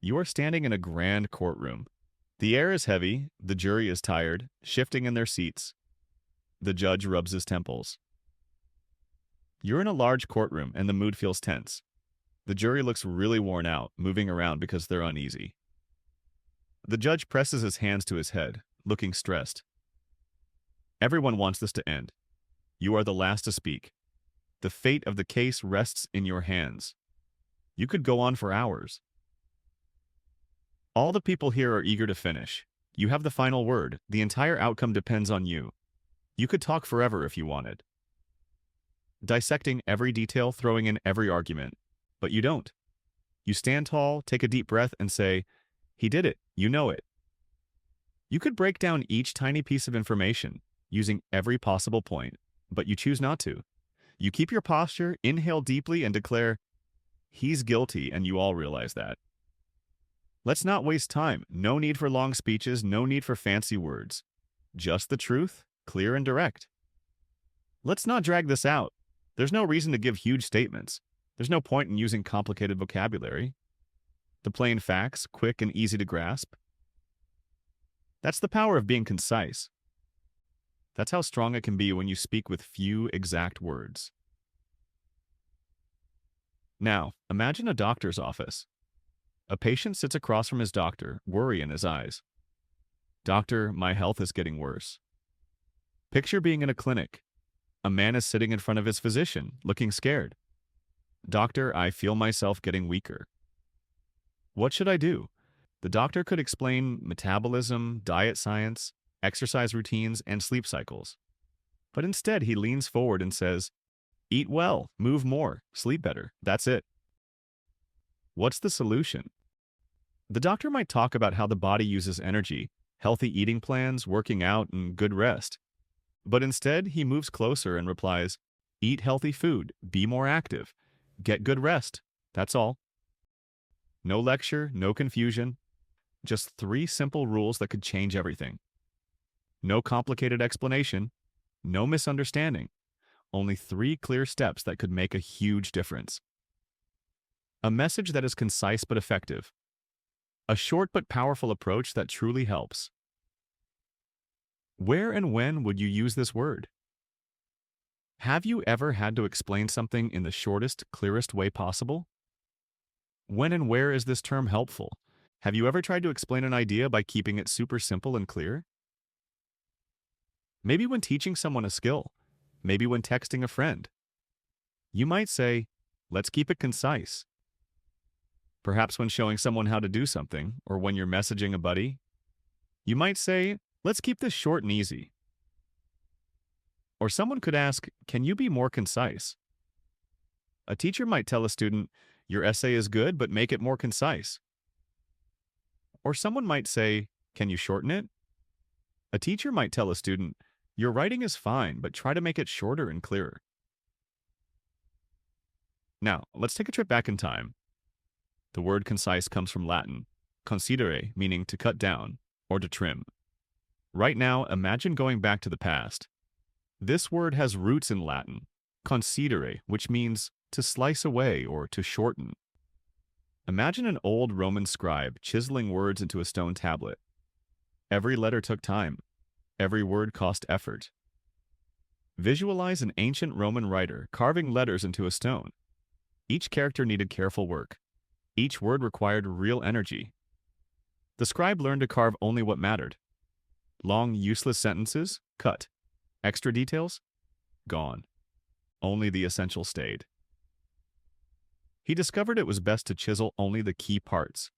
You are standing in a grand courtroom. The air is heavy, the jury is tired, shifting in their seats. The judge rubs his temples. You're in a large courtroom and the mood feels tense. The jury looks really worn out, moving around because they're uneasy. The judge presses his hands to his head, looking stressed. Everyone wants this to end. You are the last to speak. The fate of the case rests in your hands. You could go on for hours. All the people here are eager to finish. You have the final word. The entire outcome depends on you. You could talk forever if you wanted. Dissecting every detail, throwing in every argument. But you don't. You stand tall, take a deep breath, and say, "He did it. You know it." You could break down each tiny piece of information, using every possible point, but you choose not to. You keep your posture, inhale deeply, and declare, "He's guilty," and you all realize that. Let's not waste time. No need for long speeches, no need for fancy words. Just the truth, clear and direct. Let's not drag this out. There's no reason to give huge statements. There's no point in using complicated vocabulary. The plain facts, quick and easy to grasp. That's the power of being concise. That's how strong it can be when you speak with few exact words. Now, imagine a doctor's office. A patient sits across from his doctor, worry in his eyes. "Doctor, my health is getting worse." Picture being in a clinic. A man is sitting in front of his physician, looking scared. "Doctor, I feel myself getting weaker." What should I do? The doctor could explain metabolism, diet science, exercise routines, and sleep cycles. But instead, he leans forward and says, "Eat well, move more, sleep better. That's it." What's the solution? The doctor might talk about how the body uses energy, healthy eating plans, working out, and good rest. But instead, he moves closer and replies, "Eat healthy food, be more active, get good rest. That's all." No lecture, no confusion. Just 3 simple rules that could change everything. No complicated explanation, no misunderstanding. Only 3 clear steps that could make a huge difference. A message that is concise but effective. A short but powerful approach that truly helps. Where and when would you use this word? Have you ever had to explain something in the shortest, clearest way possible? When and where is this term helpful? Have you ever tried to explain an idea by keeping it super simple and clear? Maybe when teaching someone a skill. Maybe when texting a friend. You might say, "Let's keep it concise." Perhaps when showing someone how to do something, or when you're messaging a buddy. You might say, "Let's keep this short and easy." Or someone could ask, "Can you be more concise?" A teacher might tell a student, "Your essay is good, but make it more concise." Or someone might say, "Can you shorten it?" A teacher might tell a student, "Your writing is fine, but try to make it shorter and clearer." Now, let's take a trip back in time. The word concise comes from Latin, concidere, meaning to cut down, or to trim. Right now, imagine going back to the past. This word has roots in Latin, concidere, which means to slice away or to shorten. Imagine an old Roman scribe chiseling words into a stone tablet. Every letter took time. Every word cost effort. Visualize an ancient Roman writer carving letters into a stone. Each character needed careful work. Each word required real energy. The scribe learned to carve only what mattered. Long, useless sentences? Cut. Extra details? Gone. Only the essential stayed. He discovered it was best to chisel only the key parts.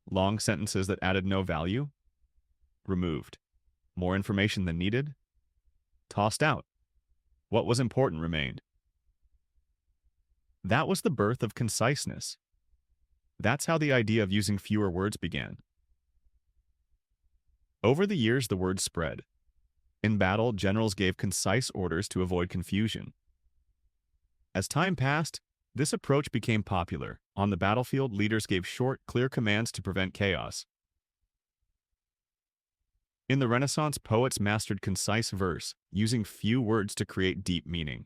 Long sentences that added no value? Removed. More information than needed? Tossed out. What was important remained. That was the birth of conciseness. That's how the idea of using fewer words began. Over the years, the word spread. In battle, generals gave concise orders to avoid confusion. As time passed, this approach became popular. On the battlefield, leaders gave short, clear commands to prevent chaos. In the Renaissance, poets mastered concise verse, using few words to create deep meaning.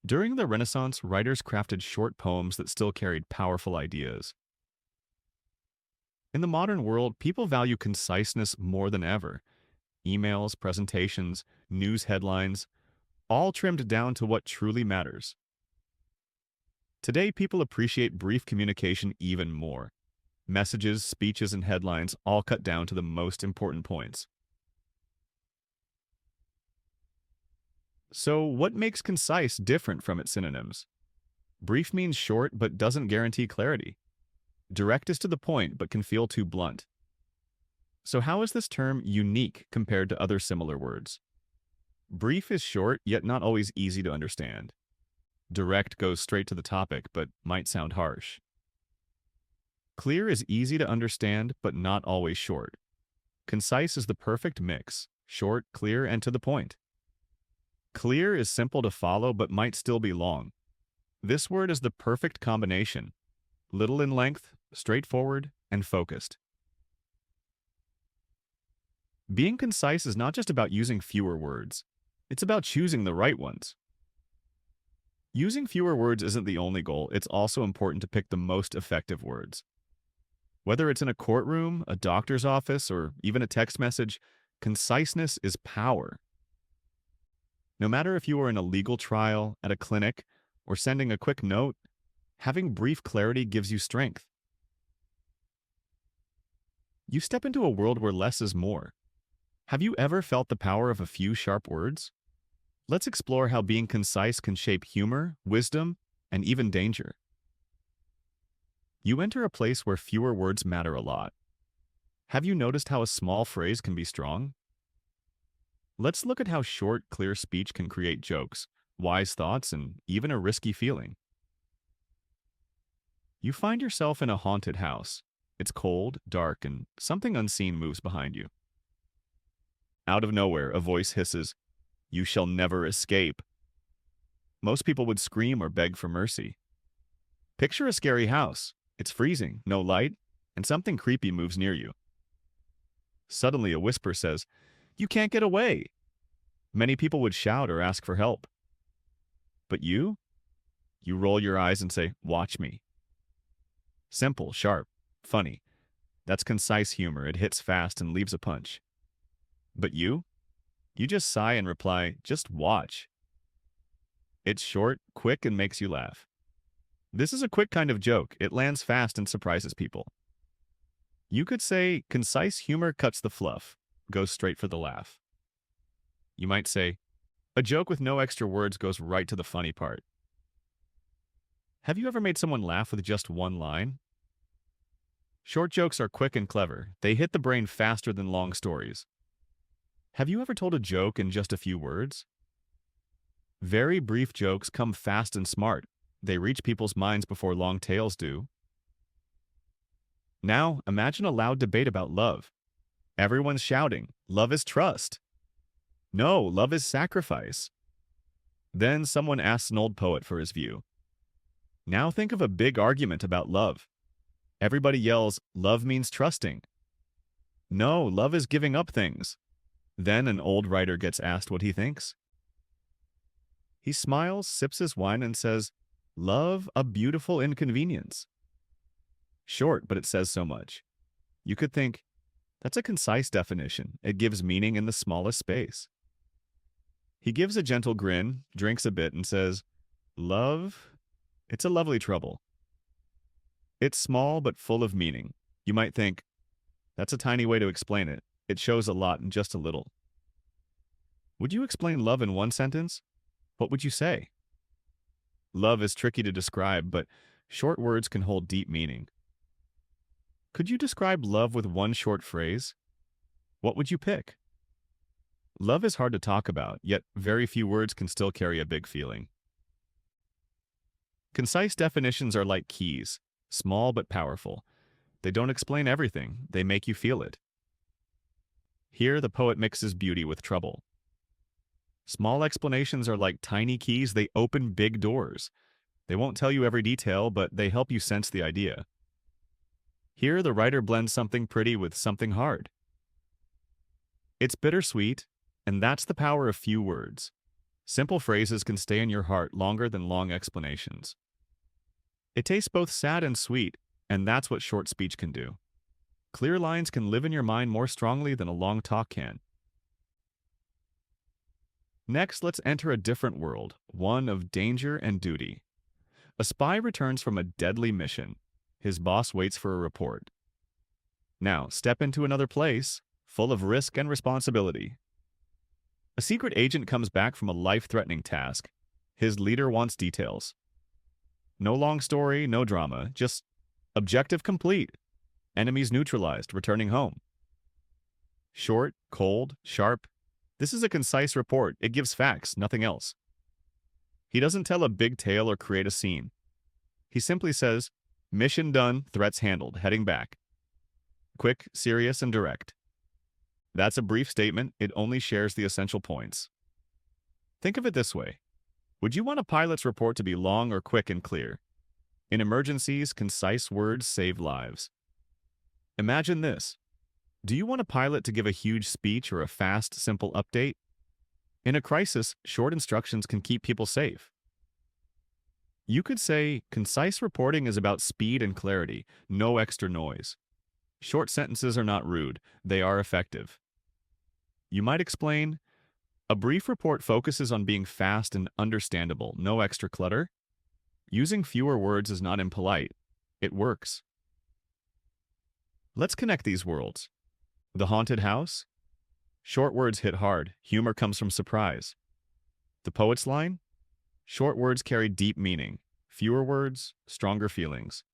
During the Renaissance, writers crafted short poems that still carried powerful ideas. In the modern world, people value conciseness more than ever. Emails, presentations, news headlines, all trimmed down to what truly matters. Today, people appreciate brief communication even more. Messages, speeches, and headlines all cut down to the most important points. So, what makes concise different from its synonyms? Brief means short but doesn't guarantee clarity. Direct is to the point but can feel too blunt. So, how is this term unique compared to other similar words? Brief is short yet not always easy to understand. Direct goes straight to the topic but might sound harsh. Clear is easy to understand but not always short. Concise is the perfect mix, short, clear, and to the point. Clear is simple to follow but might still be long. This word is the perfect combination, little in length, straightforward, and focused. Being concise is not just about using fewer words. It's about choosing the right ones. Using fewer words isn't the only goal, it's also important to pick the most effective words. Whether it's in a courtroom, a doctor's office, or even a text message, conciseness is power. No matter if you are in a legal trial, at a clinic, or sending a quick note, having brief clarity gives you strength. You step into a world where less is more. Have you ever felt the power of a few sharp words? Let's explore how being concise can shape humor, wisdom, and even danger. You enter a place where fewer words matter a lot. Have you noticed how a small phrase can be strong? Let's look at how short, clear speech can create jokes, wise thoughts, and even a risky feeling. You find yourself in a haunted house. It's cold, dark, and something unseen moves behind you. Out of nowhere, a voice hisses, "You shall never escape." Most people would scream or beg for mercy. Picture a scary house. It's freezing, no light, and something creepy moves near you. Suddenly, a whisper says, "You can't get away." Many people would shout or ask for help. But you roll your eyes and say, "Watch me." Simple, sharp, funny. That's concise humor. It hits fast and leaves a punch. But you just sigh and reply, "Just watch." It's short, quick, and makes you laugh. This is a quick kind of joke. It lands fast and surprises people. You could say, concise humor cuts the fluff, goes straight for the laugh. You might say, a joke with no extra words goes right to the funny part. Have you ever made someone laugh with just one line? Short jokes are quick and clever. They hit the brain faster than long stories. Have you ever told a joke in just a few words? Very brief jokes come fast and smart. They reach people's minds before long tales do. Now, imagine a loud debate about love. Everyone's shouting, "Love is trust." No, love is sacrifice. Then someone asks an old poet for his view. Now think of a big argument about love. Everybody yells, "Love means trusting." No, love is giving up things. Then an old writer gets asked what he thinks. He smiles, sips his wine, and says, "Love, a beautiful inconvenience." Short, but it says so much. You could think, that's a concise definition. It gives meaning in the smallest space. He gives a gentle grin, drinks a bit, and says, "Love, it's a lovely trouble." It's small but full of meaning. You might think, that's a tiny way to explain it. It shows a lot in just a little. Would you explain love in one sentence? What would you say? Love is tricky to describe, but short words can hold deep meaning. Could you describe love with one short phrase? What would you pick? Love is hard to talk about, yet very few words can still carry a big feeling. Concise definitions are like keys, small but powerful. They don't explain everything, they make you feel it. Here, the poet mixes beauty with trouble. Small explanations are like tiny keys, they open big doors. They won't tell you every detail, but they help you sense the idea. Here, the writer blends something pretty with something hard. It's bittersweet, and that's the power of few words. Simple phrases can stay in your heart longer than long explanations. It tastes both sad and sweet, and that's what short speech can do. Clear lines can live in your mind more strongly than a long talk can. Next, let's enter a different world, one of danger and duty. A spy returns from a deadly mission. His boss waits for a report. Now, step into another place, full of risk and responsibility. A secret agent comes back from a life-threatening task. His leader wants details. No long story, no drama, just objective complete. Enemies neutralized, returning home. Short, cold, sharp. This is a concise report. It gives facts, nothing else. He doesn't tell a big tale or create a scene. He simply says, mission done, threats handled, heading back. Quick, serious, and direct. That's a brief statement. It only shares the essential points. Think of it this way. Would you want a pilot's report to be long or quick and clear? In emergencies, concise words save lives. Imagine this. Do you want a pilot to give a huge speech or a fast, simple update? In a crisis, short instructions can keep people safe. You could say, concise reporting is about speed and clarity, no extra noise. Short sentences are not rude, they are effective. You might explain, a brief report focuses on being fast and understandable, no extra clutter. Using fewer words is not impolite, it works. Let's connect these worlds. The haunted house? Short words hit hard, humor comes from surprise. The poet's line? Short words carry deep meaning, fewer words, stronger feelings.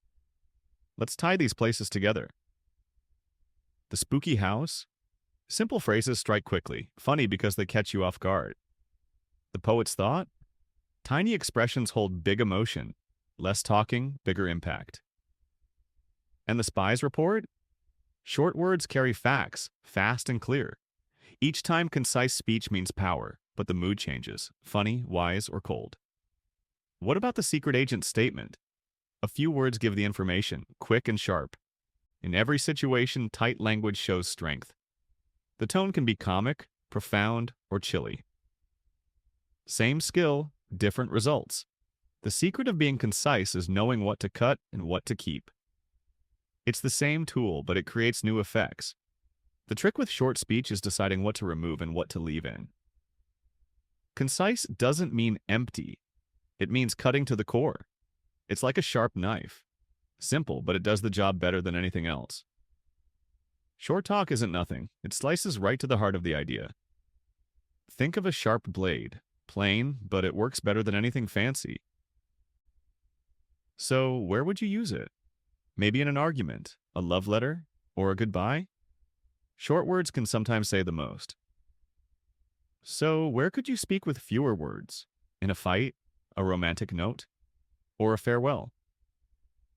Let's tie these places together. The spooky house? Simple phrases strike quickly, funny because they catch you off guard. The poet's thought? Tiny expressions hold big emotion, less talking, bigger impact. And the spy's report? Short words carry facts, fast and clear. Each time concise speech means power, but the mood changes, funny, wise, or cold. What about the secret agent's statement? A few words give the information, quick and sharp. In every situation, tight language shows strength. The tone can be comic, profound, or chilly. Same skill, different results. The secret of being concise is knowing what to cut and what to keep. It's the same tool, but it creates new effects. The trick with short speech is deciding what to remove and what to leave in. Concise doesn't mean empty. It means cutting to the core. It's like a sharp knife. Simple, but it does the job better than anything else. Short talk isn't nothing. It slices right to the heart of the idea. Think of a sharp blade. Plain, but it works better than anything fancy. So, where would you use it? Maybe in an argument, a love letter, or a goodbye? Short words can sometimes say the most. So, where could you speak with fewer words? In a fight, a romantic note, or a farewell?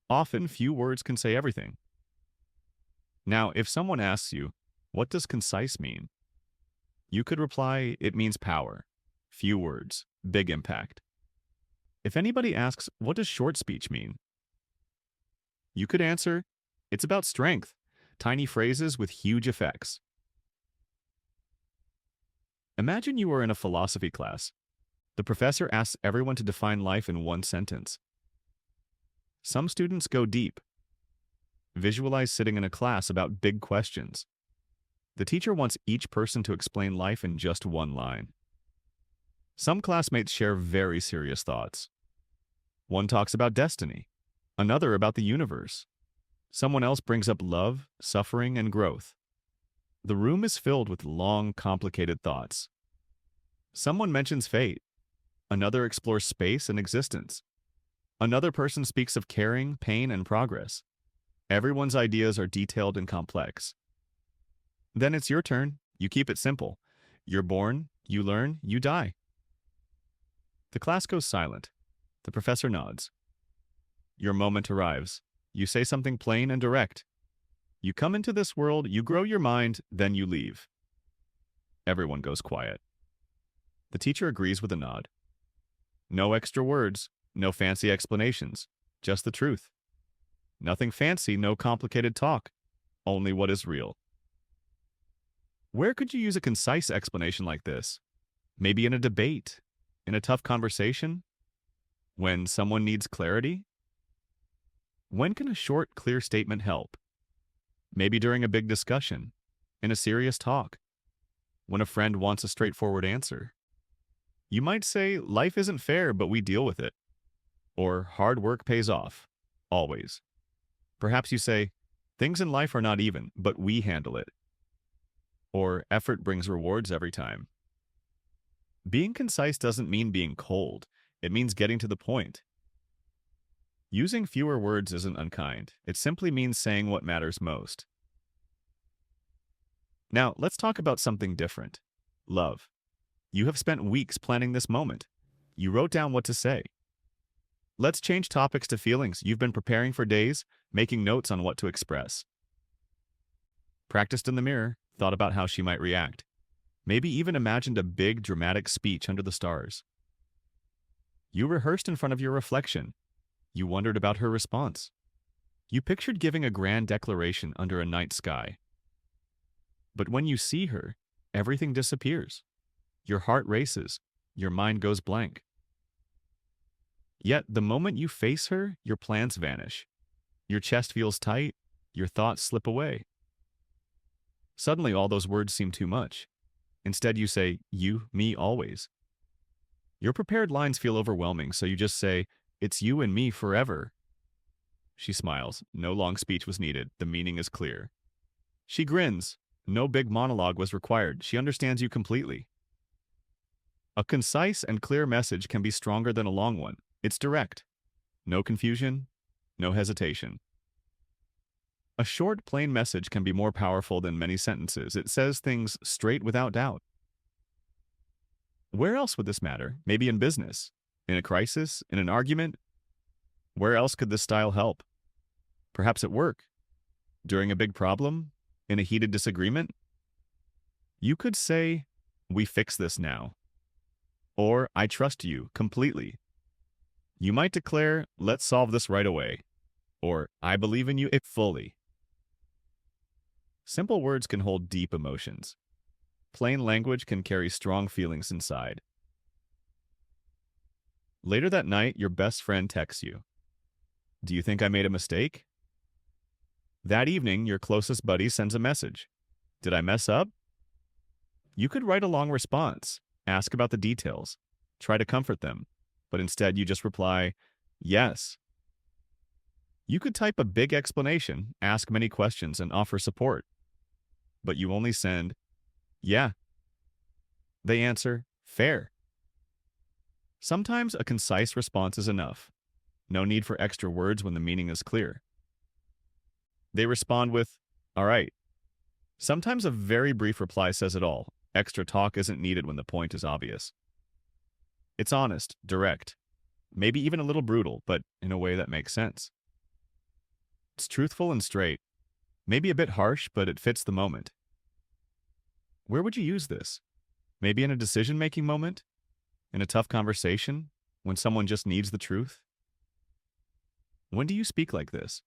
Often, few words can say everything. Now, if someone asks you, what does concise mean? You could reply, it means power. Few words, big impact. If anybody asks, what does short speech mean? You could answer, it's about strength, tiny phrases with huge effects. Imagine you are in a philosophy class. The professor asks everyone to define life in one sentence. Some students go deep. Visualize sitting in a class about big questions. The teacher wants each person to explain life in just one line. Some classmates share very serious thoughts. One talks about destiny, another about the universe. Someone else brings up love, suffering, and growth. The room is filled with long, complicated thoughts. Someone mentions fate. Another explores space and existence. Another person speaks of caring, pain, and progress. Everyone's ideas are detailed and complex. Then it's your turn. You keep it simple. You're born, you learn, you die. The class goes silent. The professor nods. Your moment arrives. You say something plain and direct. You come into this world, you grow your mind, then you leave. Everyone goes quiet. The teacher agrees with a nod. No extra words, no fancy explanations, just the truth. Nothing fancy, no complicated talk, only what is real. Where could you use a concise explanation like this? Maybe in a debate, in a tough conversation, when someone needs clarity? When can a short, clear statement help? Maybe during a big discussion, in a serious talk, when a friend wants a straightforward answer. You might say, life isn't fair, but we deal with it. Or hard work pays off. Always. Perhaps you say, things in life are not even, but we handle it. Or effort brings rewards every time. Being concise doesn't mean being cold. It means getting to the point. Using fewer words isn't unkind. It simply means saying what matters most. Now, let's talk about something different. Love. You have spent weeks planning this moment. You wrote down what to say. Let's change topics to feelings. You've been preparing for days, making notes on what to express. Practiced in the mirror, thought about how she might react. Maybe even imagined a big, dramatic speech under the stars. You rehearsed in front of your reflection. You wondered about her response. You pictured giving a grand declaration under a night sky. But when you see her, everything disappears. Your heart races. Your mind goes blank. Yet, the moment you face her, your plans vanish. Your chest feels tight. Your thoughts slip away. Suddenly, all those words seem too much. Instead, you say, you, me, always. Your prepared lines feel overwhelming, so you just say, it's you and me forever. She smiles. No long speech was needed. The meaning is clear. She grins. No big monologue was required. She understands you completely. A concise and clear message can be stronger than a long one. It's direct. No confusion, no hesitation. A short, plain message can be more powerful than many sentences. It says things straight without doubt. Where else would this matter? Maybe in business, in a crisis, in an argument? Where else could this style help? Perhaps at work, during a big problem, in a heated disagreement? You could say, we fix this now. Or, I trust you completely. You might declare, let's solve this right away. Or, I believe in you fully. Simple words can hold deep emotions. Plain language can carry strong feelings inside. Later that night, your best friend texts you. Do you think I made a mistake? That evening, your closest buddy sends a message. Did I mess up? You could write a long response, ask about the details, try to comfort them, but instead you just reply, yes. You could type a big explanation, ask many questions, and offer support. But you only send, yeah. They answer, fair. Sometimes a concise response is enough. No need for extra words when the meaning is clear. They respond with, all right. Sometimes a very brief reply says it all. Extra talk isn't needed when the point is obvious. It's honest, direct, maybe even a little brutal, but in a way that makes sense. It's truthful and straight, maybe a bit harsh, but it fits the moment. Where would you use this? Maybe in a decision-making moment? In a tough conversation? When someone just needs the truth? When do you speak like this?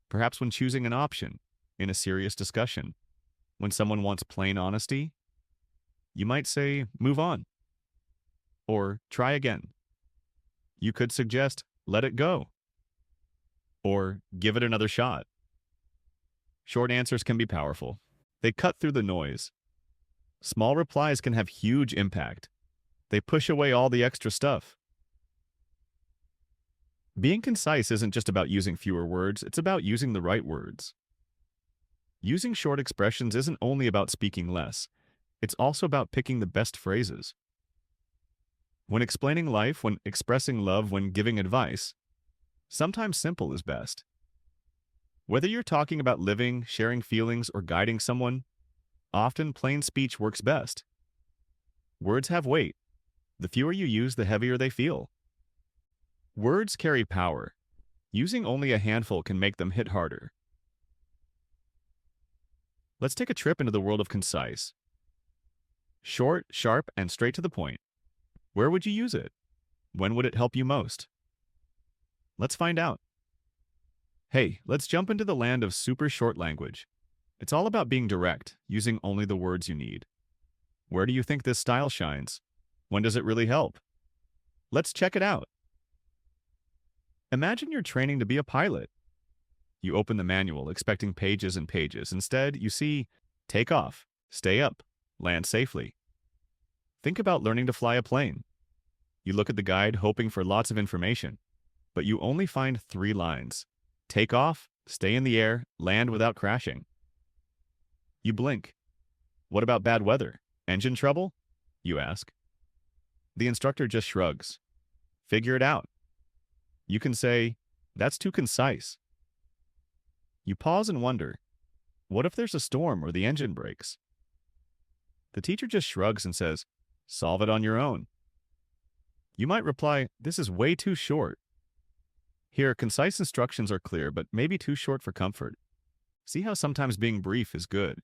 Perhaps when choosing an option, in a serious discussion. When someone wants plain honesty? You might say, move on. Or try again. You could suggest, let it go. Or give it another shot. Short answers can be powerful. They cut through the noise. Small replies can have huge impact. They push away all the extra stuff. Being concise isn't just about using fewer words, it's about using the right words. Using short expressions isn't only about speaking less, it's also about picking the best phrases. When explaining life, when expressing love, when giving advice, sometimes simple is best. Whether you're talking about living, sharing feelings, or guiding someone, often plain speech works best. Words have weight. The fewer you use, the heavier they feel. Words carry power. Using only a handful can make them hit harder. Let's take a trip into the world of concise. Short, sharp, and straight to the point. Where would you use it? When would it help you most? Let's find out. Hey, let's jump into the land of super short language. It's all about being direct, using only the words you need. Where do you think this style shines? When does it really help? Let's check it out. Imagine you're training to be a pilot. You open the manual, expecting pages and pages. Instead, you see, take off, stay up, land safely. Think about learning to fly a plane. You look at the guide, hoping for lots of information, but you only find 3 lines. Take off, stay in the air, land without crashing. You blink. What about bad weather? Engine trouble? You ask. The instructor just shrugs. Figure it out. You can say, that's too concise. You pause and wonder, what if there's a storm or the engine breaks? The teacher just shrugs and says, solve it on your own. You might reply, this is way too short. Here, concise instructions are clear, but maybe too short for comfort. See how sometimes being brief is good,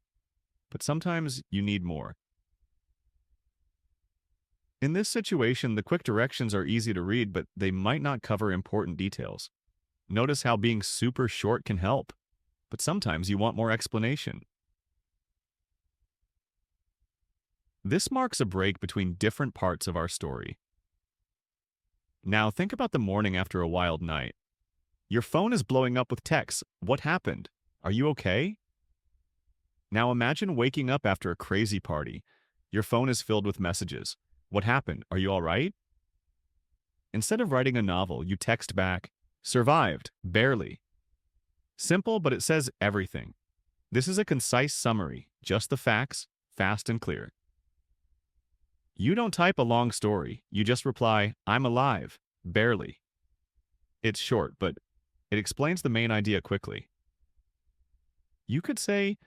but sometimes you need more. In this situation, the quick directions are easy to read, but they might not cover important details. Notice how being super short can help, but sometimes you want more explanation. This marks a break between different parts of our story. Now think about the morning after a wild night. Your phone is blowing up with texts. What happened? Are you okay? Now imagine waking up after a crazy party. Your phone is filled with messages. What happened? Are you all right? Instead of writing a novel, you text back, survived, barely. Simple, but it says everything. This is a concise summary, just the facts, fast and clear. You don't type a long story, you just reply, I'm alive, barely. It's short, but it explains the main idea quickly. You could say,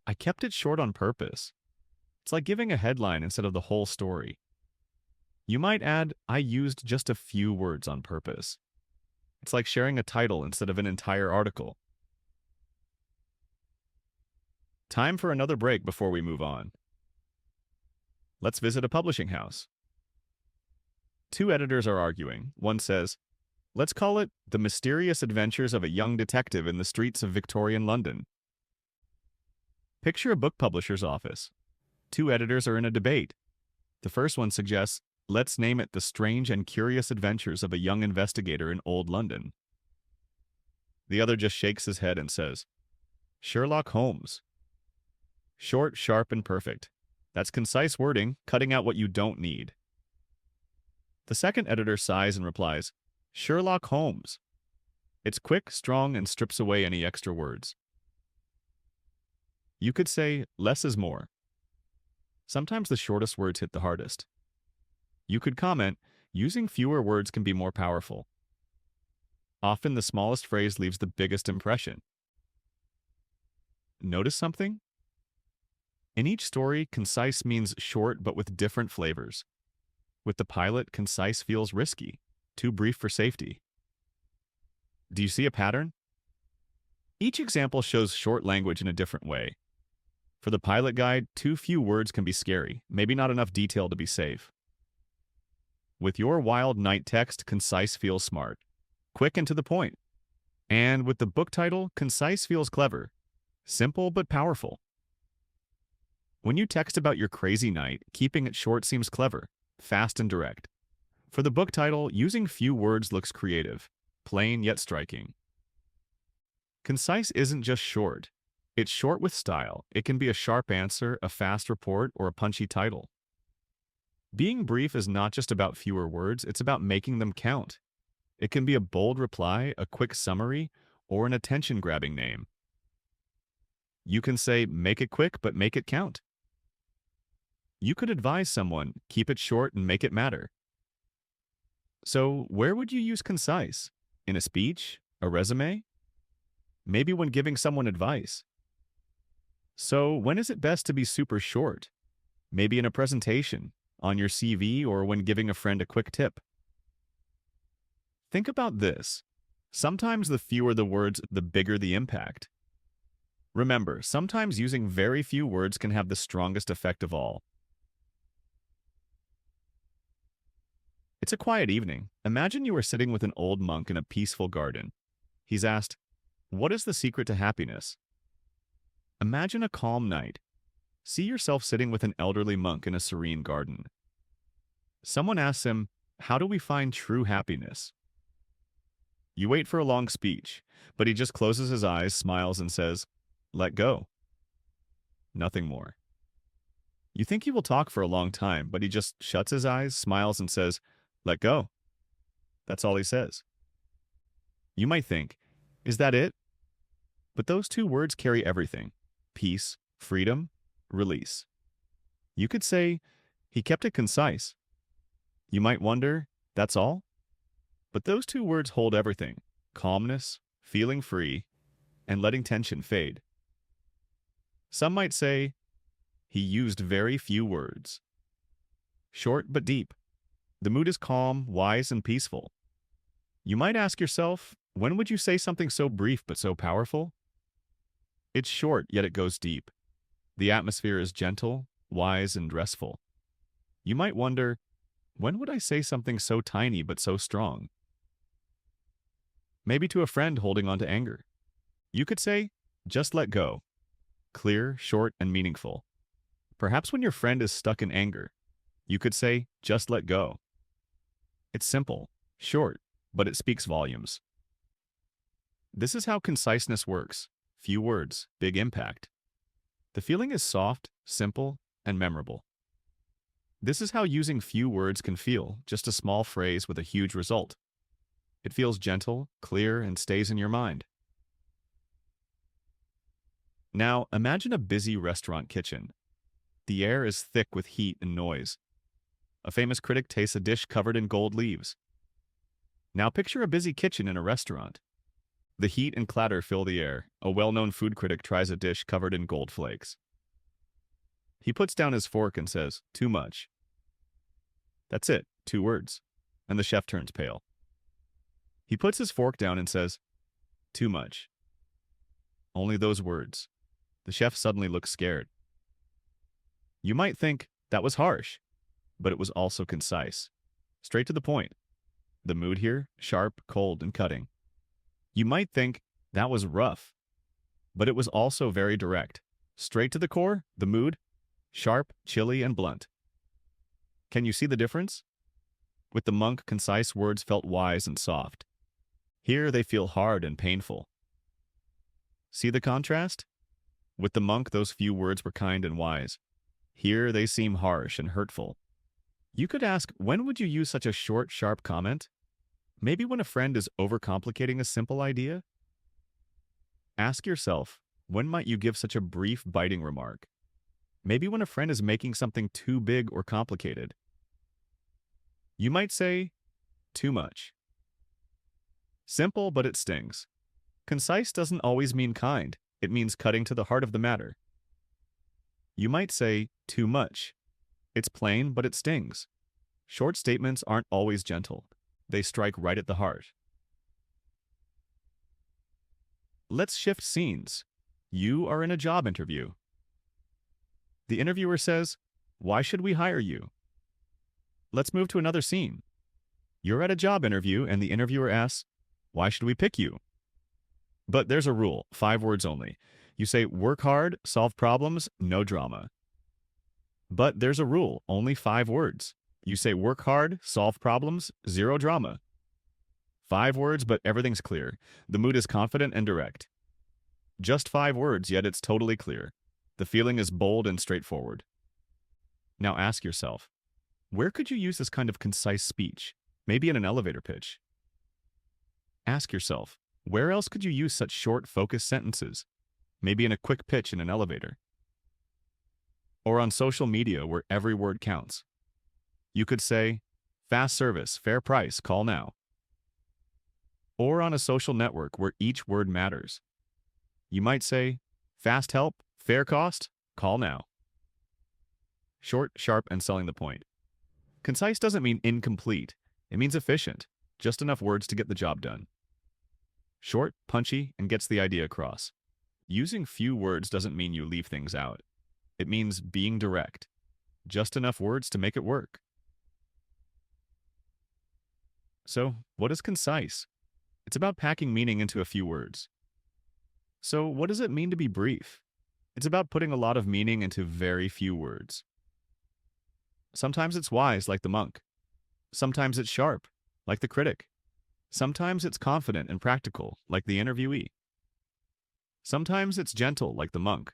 I kept it short on purpose. It's like giving a headline instead of the whole story. You might add, I used just a few words on purpose. It's like sharing a title instead of an entire article. Time for another break before we move on. Let's visit a publishing house. 2 editors are arguing. One says, let's call it The Mysterious Adventures of a Young Detective in the Streets of Victorian London. Picture a book publisher's office. 2 editors are in a debate. The first one suggests, let's name it The Strange and Curious Adventures of a Young Investigator in Old London. The other just shakes his head and says, Sherlock Holmes. Short, sharp, and perfect. That's concise wording, cutting out what you don't need. The second editor sighs and replies, Sherlock Holmes. It's quick, strong, and strips away any extra words. You could say, less is more. Sometimes the shortest words hit the hardest. You could comment, using fewer words can be more powerful. Often the smallest phrase leaves the biggest impression. Notice something? In each story, concise means short but with different flavors. With the pilot, concise feels risky, too brief for safety. Do you see a pattern? Each example shows short language in a different way. For the pilot guide, too few words can be scary, maybe not enough detail to be safe. With your wild night text, concise feels smart, quick and to the point. And with the book title, concise feels clever, simple but powerful. When you text about your crazy night, keeping it short seems clever, fast and direct. For the book title, using few words looks creative, plain yet striking. Concise isn't just short. It's short with style. It can be a sharp answer, a fast report, or a punchy title. Being brief is not just about fewer words, it's about making them count. It can be a bold reply, a quick summary, or an attention-grabbing name. You can say, make it quick, but make it count. You could advise someone, keep it short and make it matter. So, where would you use concise? In a speech? A resume? Maybe when giving someone advice. So, when is it best to be super short? Maybe in a presentation, on your CV, or when giving a friend a quick tip. Think about this. Sometimes the fewer the words, the bigger the impact. Remember, sometimes using very few words can have the strongest effect of all. It's a quiet evening. Imagine you are sitting with an old monk in a peaceful garden. He's asked, what is the secret to happiness? Imagine a calm night. See yourself sitting with an elderly monk in a serene garden. Someone asks him, how do we find true happiness? You wait for a long speech, but he just closes his eyes, smiles, and says, "Let go." Nothing more. You think he will talk for a long time, but he just shuts his eyes, smiles, and says, "Let go." That's all he says. You might think, is that it? But those two words carry everything: peace, freedom, release. You could say, he kept it concise. You might wonder, that's all? But those two words hold everything: calmness, feeling free, and letting tension fade. Some might say, he used very few words. Short but deep. The mood is calm, wise, and peaceful. You might ask yourself, when would you say something so brief but so powerful? It's short, yet it goes deep. The atmosphere is gentle, wise, and restful. You might wonder, when would I say something so tiny but so strong? Maybe to a friend holding on to anger. You could say, just let go. Clear, short, and meaningful. Perhaps when your friend is stuck in anger, you could say, just let go. It's simple, short, but it speaks volumes. This is how conciseness works. Few words, big impact. The feeling is soft, simple, and memorable. This is how using few words can feel, just a small phrase with a huge result. It feels gentle, clear, and stays in your mind. Now, imagine a busy restaurant kitchen. The air is thick with heat and noise. A famous critic tastes a dish covered in gold leaves. Now picture a busy kitchen in a restaurant. The heat and clatter fill the air. A well-known food critic tries a dish covered in gold flakes. He puts down his fork and says, "Too much." That's it, 2 words. And the chef turns pale. He puts his fork down and says, "Too much." Only those words. The chef suddenly looks scared. You might think, that was harsh, but it was also concise. Straight to the point. The mood here, sharp, cold, and cutting. You might think, that was rough, but it was also very direct. Straight to the core, the mood, sharp, chilly, and blunt. Can you see the difference? With the monk, concise words felt wise and soft. Here they feel hard and painful. See the contrast? With the monk, those few words were kind and wise. Here they seem harsh and hurtful. You could ask, when would you use such a short, sharp comment? Maybe when a friend is overcomplicating a simple idea? Ask yourself, when might you give such a brief, biting remark? Maybe when a friend is making something too big or complicated. You might say, too much. Simple, but it stings. Concise doesn't always mean kind. It means cutting to the heart of the matter. You might say, too much. It's plain, but it stings. Short statements aren't always gentle. They strike right at the heart. Let's shift scenes. You are in a job interview. The interviewer says, "Why should we hire you?" Let's move to another scene. You're at a job interview and the interviewer asks, "Why should we pick you?" But there's a rule, 5 words only. You say, work hard, solve problems, no drama. But there's a rule, only 5 words. You say, work hard, solve problems, 0 drama. 5 words, but everything's clear. The mood is confident and direct. Just 5 words, yet it's totally clear. The feeling is bold and straightforward. Now ask yourself, where could you use this kind of concise speech? Maybe in an elevator pitch. Ask yourself, where else could you use such short, focused sentences? Maybe in a quick pitch in an elevator. Or on social media where every word counts. You could say, fast service, fair price, call now. Or on a social network where each word matters. You might say, fast help, fair cost, call now. Short, sharp, and selling the point. Concise doesn't mean incomplete. It means efficient, just enough words to get the job done. Short, punchy, and gets the idea across. Using few words doesn't mean you leave things out. It means being direct. Just enough words to make it work. So, what is concise? It's about packing meaning into a few words. So, what does it mean to be brief? It's about putting a lot of meaning into very few words. Sometimes it's wise, like the monk. Sometimes it's sharp, like the critic. Sometimes it's confident and practical, like the interviewee. Sometimes it's gentle, like the monk.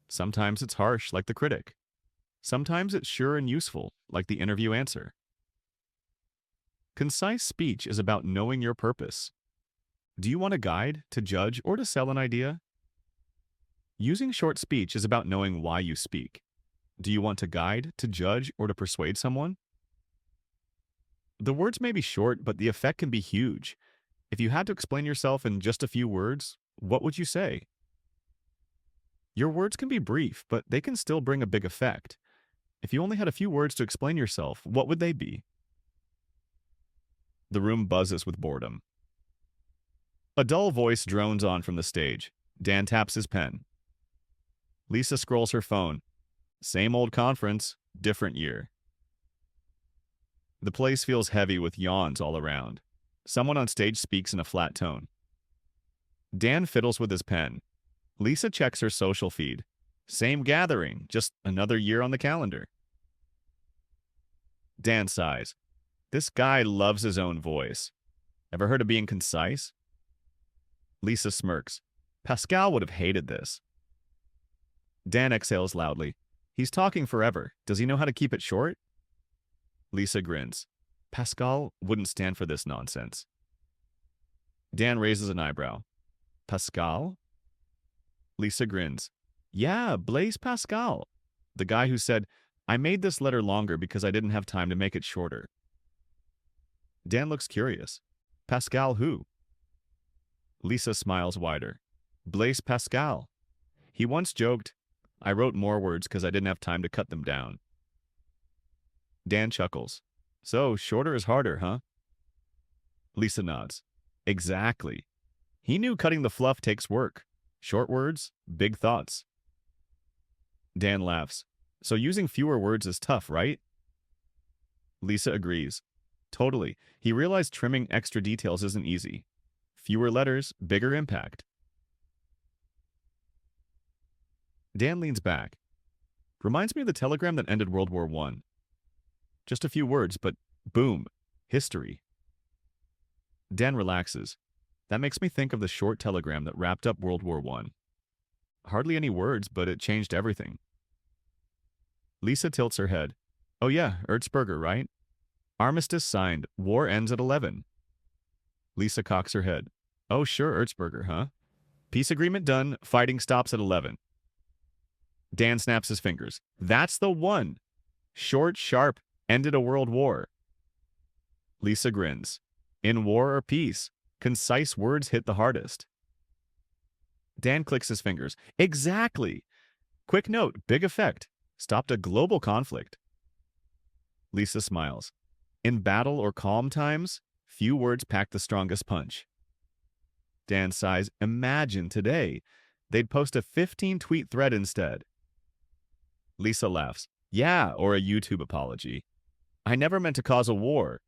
Sometimes it's harsh, like the critic. Sometimes it's sure and useful, like the interview answer. Concise speech is about knowing your purpose. Do you want a guide, to judge, or to sell an idea? Using short speech is about knowing why you speak. Do you want to guide, to judge, or to persuade someone? The words may be short, but the effect can be huge. If you had to explain yourself in just a few words, what would you say? Your words can be brief, but they can still bring a big effect. If you only had a few words to explain yourself, what would they be? The room buzzes with boredom. A dull voice drones on from the stage. Dan taps his pen. Lisa scrolls her phone. Same old conference, different year. The place feels heavy with yawns all around. Someone on stage speaks in a flat tone. Dan fiddles with his pen. Lisa checks her social feed. Same gathering, just another year on the calendar. Dan sighs. This guy loves his own voice. Ever heard of being concise? Lisa smirks. Pascal would have hated this. Dan exhales loudly. He's talking forever. Does he know how to keep it short? Lisa grins. Pascal wouldn't stand for this nonsense. Dan raises an eyebrow. Pascal? Lisa grins. Yeah, Blaise Pascal. The guy who said, I made this letter longer because I didn't have time to make it shorter. Dan looks curious. Pascal who? Lisa smiles wider. Blaise Pascal. He once joked, I wrote more words because I didn't have time to cut them down. Dan chuckles. So, shorter is harder, huh? Lisa nods. Exactly. He knew cutting the fluff takes work. Short words, big thoughts. Dan laughs. So using fewer words is tough, right? Lisa agrees. Totally. He realized trimming extra details isn't easy. Fewer letters, bigger impact. Dan leans back. Reminds me of the telegram that ended World War I. Just a few words, but boom, history. Dan relaxes. That makes me think of the short telegram that wrapped up World War I. Hardly any words, but it changed everything. Lisa tilts her head. Oh yeah, Erzberger, right? Armistice signed. War ends at 11. Lisa cocks her head. Oh sure, Erzberger, huh? Peace agreement done. Fighting stops at 11. Dan snaps his fingers. That's the one. Short, sharp, ended a world war. Lisa grins. In war or peace, concise words hit the hardest. Dan clicks his fingers. Exactly. Quick note, big effect. Stopped a global conflict. Lisa smiles. In battle or calm times, few words pack the strongest punch. Dan sighs. Imagine today. They'd post a 15-tweet thread instead. Lisa laughs. Yeah, or a YouTube apology. I never meant to cause a war.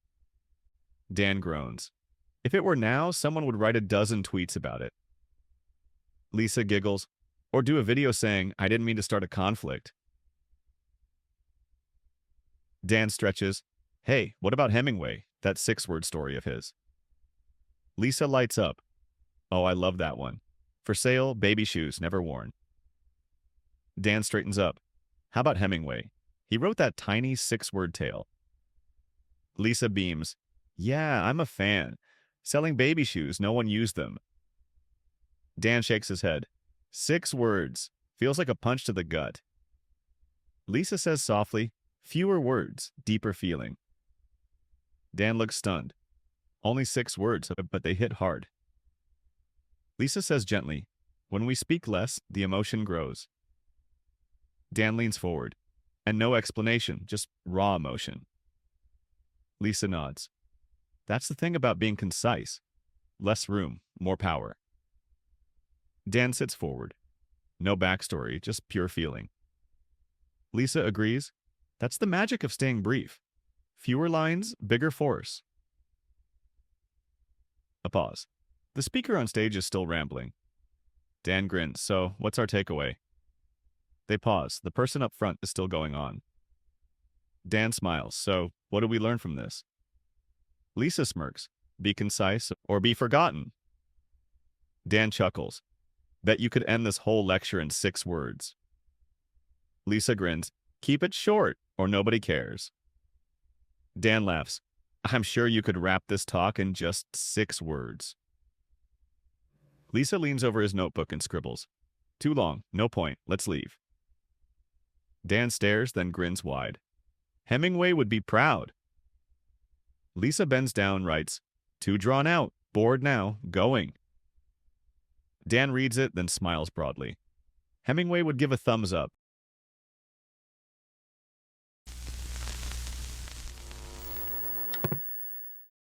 Dan groans. If it were now, someone would write a dozen tweets about it. Lisa giggles. Or do a video saying, I didn't mean to start a conflict. Dan stretches. Hey, what about Hemingway, that 6-word story of his? Lisa lights up. Oh, I love that one. For sale, baby shoes, never worn. Dan straightens up. How about Hemingway? He wrote that tiny 6-word tale. Lisa beams. Yeah, I'm a fan. Selling baby shoes, no one used them. Dan shakes his head. 6 words. Feels like a punch to the gut. Lisa says softly, fewer words, deeper feeling. Dan looks stunned. Only 6 words, but they hit hard. Lisa says gently, when we speak less, the emotion grows. Dan leans forward. And no explanation, just raw emotion. Lisa nods. That's the thing about being concise. Less room, more power. Dan sits forward. No backstory, just pure feeling. Lisa agrees. That's the magic of staying brief. Fewer lines, bigger force. A pause. The speaker on stage is still rambling. Dan grins. So, what's our takeaway? They pause. The person up front is still going on. Dan smiles. So, what do we learn from this? Lisa smirks. be concise, or be forgotten. Dan chuckles. Bet you could end this whole lecture in 6 words. Lisa grins. Keep it short, or nobody cares. Dan laughs. I'm sure you could wrap this talk in just 6 words. Lisa leans over his notebook and scribbles. Too long, no point, let's leave. Dan stares, then grins wide. Hemingway would be proud. Lisa bends down, writes, Too drawn out, bored now, going. Dan reads it, then smiles broadly. Hemingway would give a thumbs up.